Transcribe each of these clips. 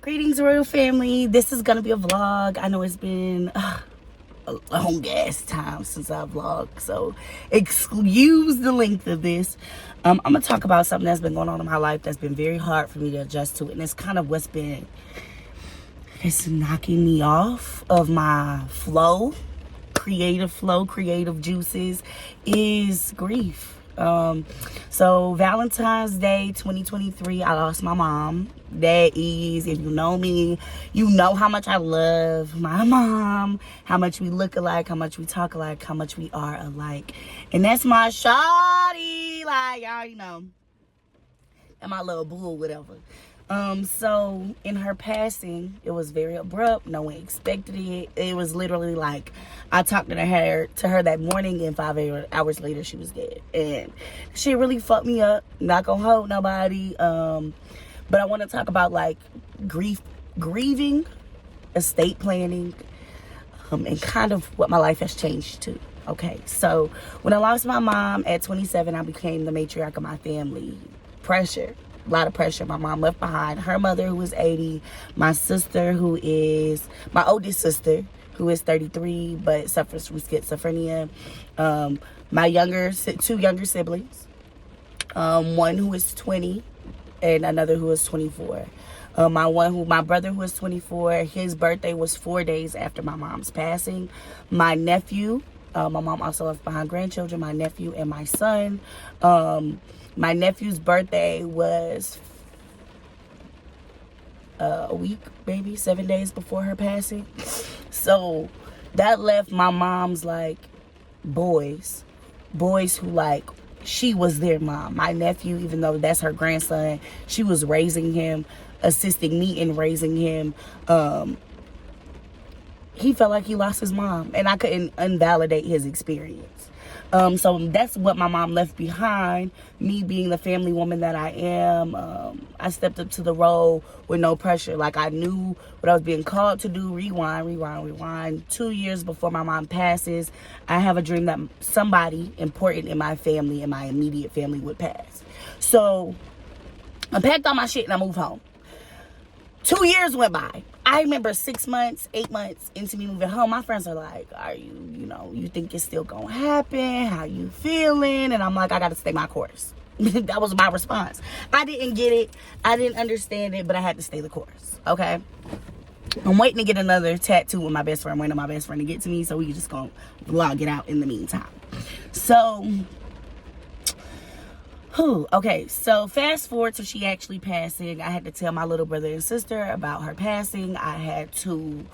Greetings, royal family. This is gonna be a vlog. I know it's been a long ass time since I vlogged, so excuse the length of this. I'm gonna talk about something that's been going on in my life that's been very hard for me to adjust to, and it's kind of it's knocking me off of my creative juices, is grief. So Valentine's Day 2023, I lost my mom. That is, if you know me, you know how much I love my mom, how much we look alike, how much we talk alike, how much we are alike. And that's my shawty, like, y'all, you know, and my little boo or whatever. So in her passing, it was very abrupt. No one expected it. It was literally like, I talked to her that morning, and 5 hours later she was dead. And she really fucked me up. Not gonna hold nobody. But I want to talk about like grieving, estate planning, and kind of what my life has changed to. Okay, so when I lost my mom at 27, I became the matriarch of my family. Pressure. A lot of pressure. My mom left behind her mother, who was 80, my sister, who is my oldest sister, who is 33 but suffers from schizophrenia, my two younger siblings, one who is 20 and another who is 24. My brother, who is 24, his birthday was 4 days after my mom's passing. My nephew, my mom also left behind grandchildren, my nephew and my son. My nephew's birthday was a week, maybe 7 days before her passing. So that left my mom's like boys who like, she was their mom. My nephew, even though that's her grandson, she was raising him, assisting me in raising him. He felt like he lost his mom, and I couldn't invalidate his experience. So that's what my mom left behind. Me being the family woman that I am, I stepped up to the role with no pressure. Like, I knew what I was being called to do. Rewind. 2 years before my mom passes, I have a dream that somebody important in my family, in my immediate family, would pass. So I packed all my shit and I moved home. 2 years went by. I remember 6 months, 8 months into me moving home, my friends are like, are you think it's still gonna happen? How you feeling? And I'm like, I gotta stay my course. That was my response. I didn't get it. I didn't understand it, but I had to stay the course, okay? I'm waiting to get another tattoo with my best friend, waiting on my best friend to get to me, so we just gonna vlog it out in the meantime. So, okay, so fast forward to she actually passing. I had to tell my little brother and sister about her passing. I had to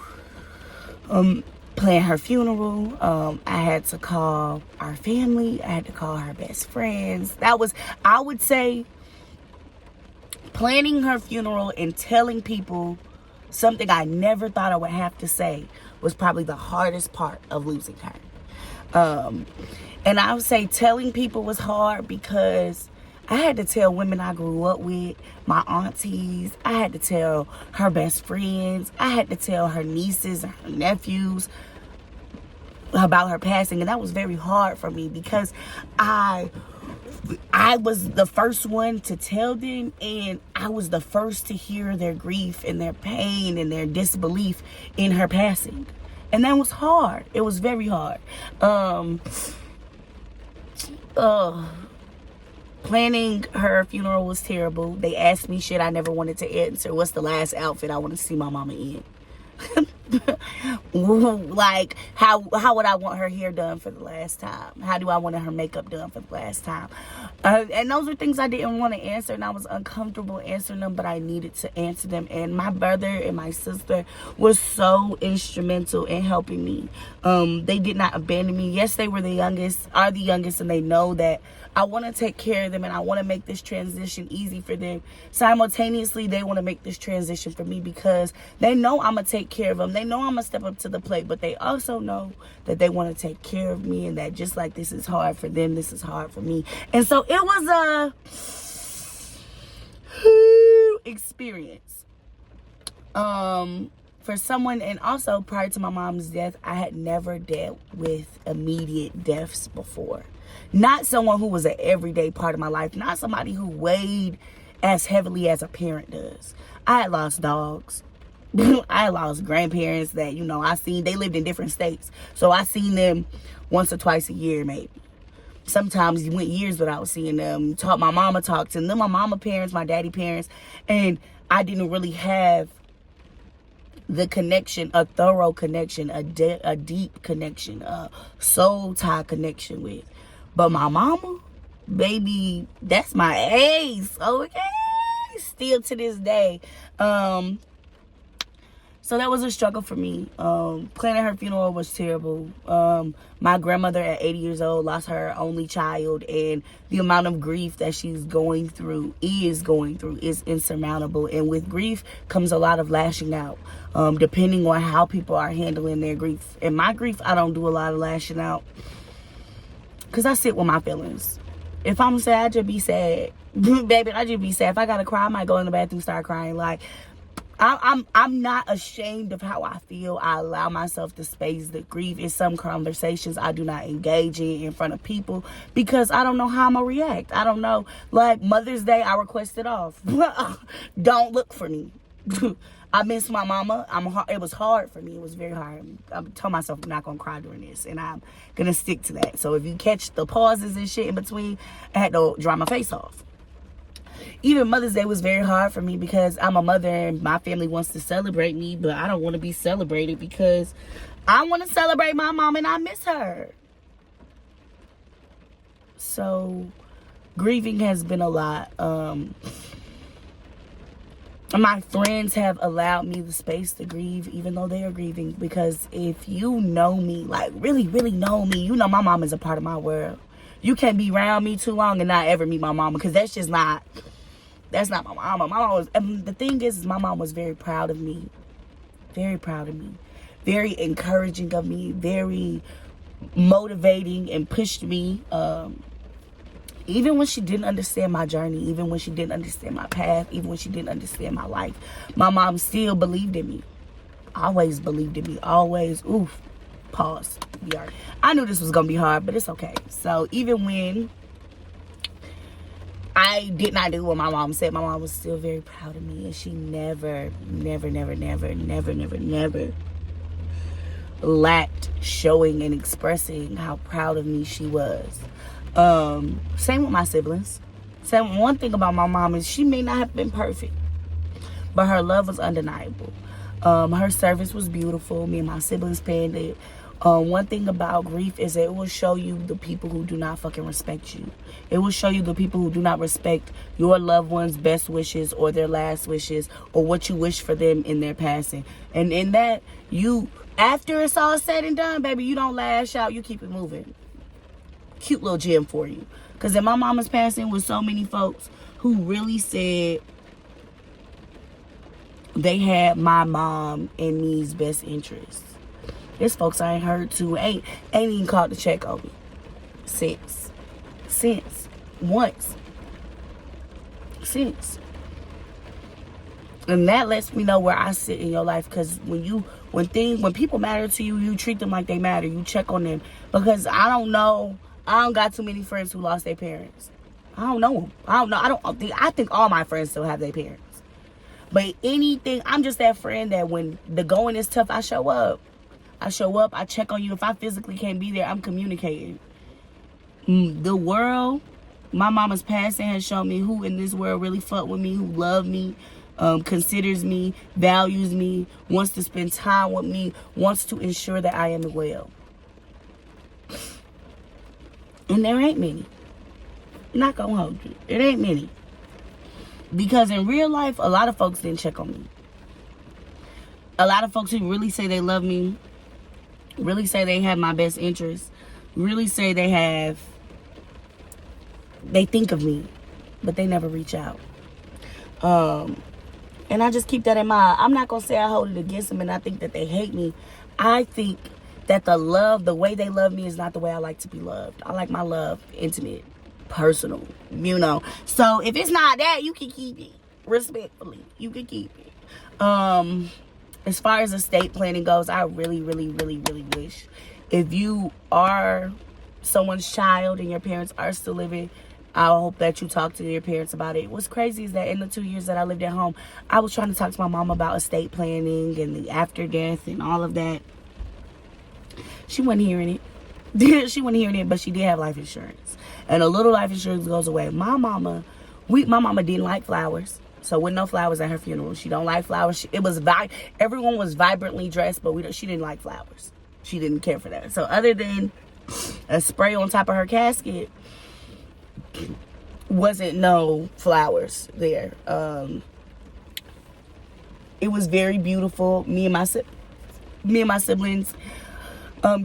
plan her funeral. I had to call our family. I had to call her best friends. That was, I would say, planning her funeral and telling people something I never thought I would have to say was probably the hardest part of losing her. And I would say telling people was hard because I had to tell women I grew up with, my aunties. I had to tell her best friends. I had to tell her nieces and her nephews about her passing. And that was very hard for me because I was the first one to tell them, and I was the first to hear their grief and their pain and their disbelief in her passing. And that was hard. It was very hard. Planning her funeral was terrible. They asked me shit I never wanted to answer. What's the last outfit I want to see my mama in? Like, how would I want her hair done for the last time? How do I want her makeup done for the last time? And those are things I didn't want to answer, and I was uncomfortable answering them, but I needed to answer them. And my brother and my sister were so instrumental in helping me. They did not abandon me. Yes, they were the youngest, and they know that I want to take care of them, and I want to make this transition easy for them. Simultaneously, they want to make this transition for me because they know I'm going to take care of them. They know I'm going to step up to the plate, but they also know that they want to take care of me, and that just like this is hard for them, this is hard for me. And so it was a experience. For someone, and also prior to my mom's death, I had never dealt with immediate deaths before. Not someone who was an everyday part of my life, not somebody who weighed as heavily as a parent does. I had lost dogs. I lost grandparents that, you know, I seen. They lived in different states. So I seen them once or twice a year, maybe. Sometimes you went years without seeing them. My mama talked to them. My mama parents, my daddy parents. And I didn't really have the connection, a thorough connection, a deep connection, a soul tie connection with. But my mama, baby, that's my ace. Okay? Still to this day. So that was a struggle for me. Planning her funeral was terrible. My grandmother at 80 years old lost her only child, and the amount of grief that she's going through is insurmountable. And with grief comes a lot of lashing out, depending on how people are handling their grief. And my grief, I don't do a lot of lashing out because I sit with my feelings. If I'm sad, I just be sad. Baby, I just be sad. If I gotta cry, I might go in the bathroom, start crying. Like, I'm not ashamed of how I feel. I allow myself the space to grieve. In some conversations I do not engage in front of people because I don't know how I'm gonna react. I don't know. Like Mother's Day, I requested off. Don't look for me. I miss my mama. It was hard for me. It was very hard. I told myself I'm not gonna cry during this, and I'm gonna stick to that. So if you catch the pauses and shit in between, I had to dry my face off. Even Mother's Day was very hard for me because I'm a mother and my family wants to celebrate me, but I don't want to be celebrated because I want to celebrate my mom and I miss her. So grieving has been a lot. My friends have allowed me the space to grieve even though they are grieving, because if you know me, like really, really know me, you know my mom is a part of my world. You can't be around me too long and not ever meet my mama, because that's not my mama. My mom was, and the thing is my mom was very proud of me. Very proud of me. Very encouraging of me. Very motivating and pushed me. Even when she didn't understand my journey, even when she didn't understand my path, even when she didn't understand my life, my mom still believed in me. Always believed in me. Always. Oof. Pause. I knew this was going to be hard, but it's okay. So even when I did not do what my mom said, my mom was still very proud of me. And she never lacked showing and expressing how proud of me she was. Same with my siblings. One thing about my mom is she may not have been perfect, but her love was undeniable. Her service was beautiful. Me and my siblings panned it. One thing about grief is that it will show you the people who do not fucking respect you. It will show you the people who do not respect your loved ones' best wishes or their last wishes or what you wish for them in their passing. And in that, after it's all said and done, baby, you don't lash out. You keep it moving. Cute little gem for you. Because in my mama's passing was so many folks who really said they had my mom and me's best interests. There's folks I ain't heard to, ain't even called to check on me since once. And that lets me know where I sit in your life, because when people matter to you, you treat them like they matter. You check on them, because I don't got too many friends who lost their parents. I don't know them. I think all my friends still have their parents. But I'm just that friend that when the going is tough, I show up. I check on you. If I physically can't be there, I'm communicating. The world, my mama's passing has shown me who in this world really fuck with me, who love me, considers me, values me, wants to spend time with me, wants to ensure that I am well. And there ain't many. I'm not gonna hold you. It ain't many. Because in real life, a lot of folks didn't check on me. A lot of folks who really say they love me, really say they have my best interests, really say they think of me, but they never reach out. And I just keep that in mind. I'm not going to say I hold it against them and I think that they hate me. I think that the way they love me is not the way I like to be loved. I like my love intimate, personal, So if it's not that, you can keep it. Respectfully, you can keep it. As far as estate planning goes, I really, really, really, really wish if you are someone's child and your parents are still living, I hope that you talk to your parents about it. What's crazy is that in the 2 years that I lived at home, I was trying to talk to my mom about estate planning and the after death and all of that. She wasn't hearing it. She wasn't hearing it, but she did have life insurance. And a little life insurance goes away. My mama didn't like flowers. So with no flowers at her funeral. She don't like flowers. Everyone was vibrantly dressed, but she didn't like flowers. She didn't care for that. So other than a spray on top of her casket, wasn't no flowers there. It was very beautiful. Me and my siblings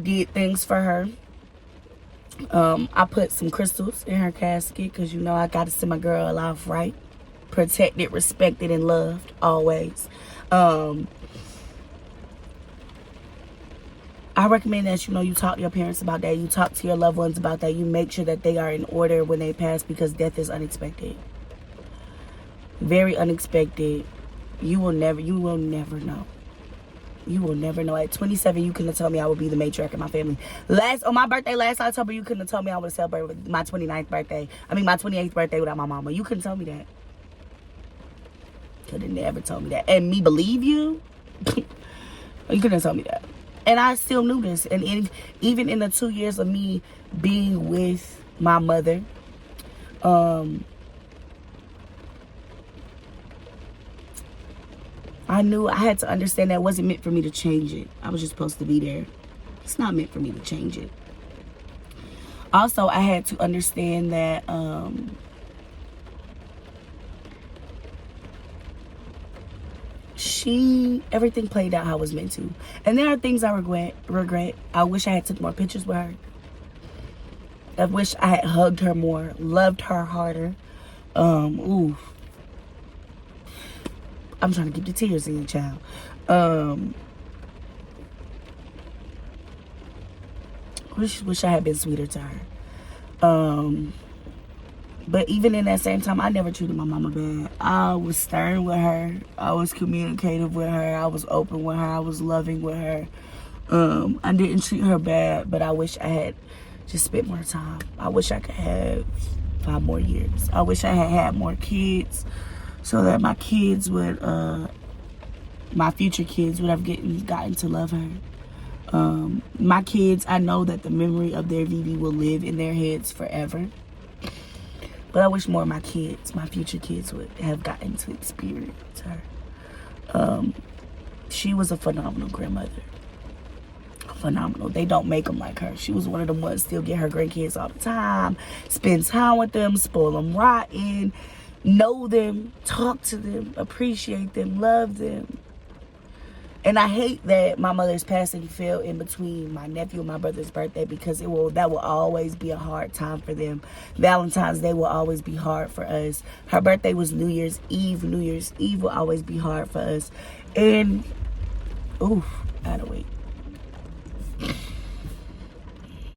did things for her. I put some crystals in her casket because you know I gotta send my girl alive right, protected, respected, and loved always. I recommend that, you know, you talk to your parents about that. You talk to your loved ones about that. You make sure that they are in order when they pass, because death is unexpected. Very unexpected. You will never know. You will never know. At 27, you couldn't have told me I would be the matriarch of my family. On my birthday last October, you couldn't have told me I would celebrate my 28th birthday without my mama. You couldn't tell me that. Could have never told me that. And me believe you? You couldn't have told me that. And I still knew this. And even in the 2 years of me being with my mother, I knew I had to understand that it wasn't meant for me to change it. I was just supposed to be there. It's not meant for me to change it. Also, I had to understand that everything played out how it was meant to. And there are things I regret. I wish I had took more pictures with her. I wish I had hugged her more, loved her harder. I'm trying to keep the tears in, child. Wish I had been sweeter to her. But even in that same time, I never treated my mama bad. I was stern with her. I was communicative with her. I was open with her. I was loving with her. I didn't treat her bad, but I wish I had just spent more time. I wish I could have 5 more years. I wish I had more kids, so that my kids would, my future kids would have gotten to love her. My kids, I know that the memory of their Vivi will live in their heads forever. But I wish more of my kids, my future kids, would have gotten to experience her. She was a phenomenal grandmother. Phenomenal. They don't make them like her. She was one of the ones still get her grandkids all the time, spend time with them, spoil them rotten, know them, talk to them, appreciate them, love them. And I hate that my mother's passing fell in between my nephew and my brother's birthday, because that will always be a hard time for them. Valentine's Day will always be hard for us. Her birthday was New Year's Eve. New Year's Eve will always be hard for us. And, I had to wait.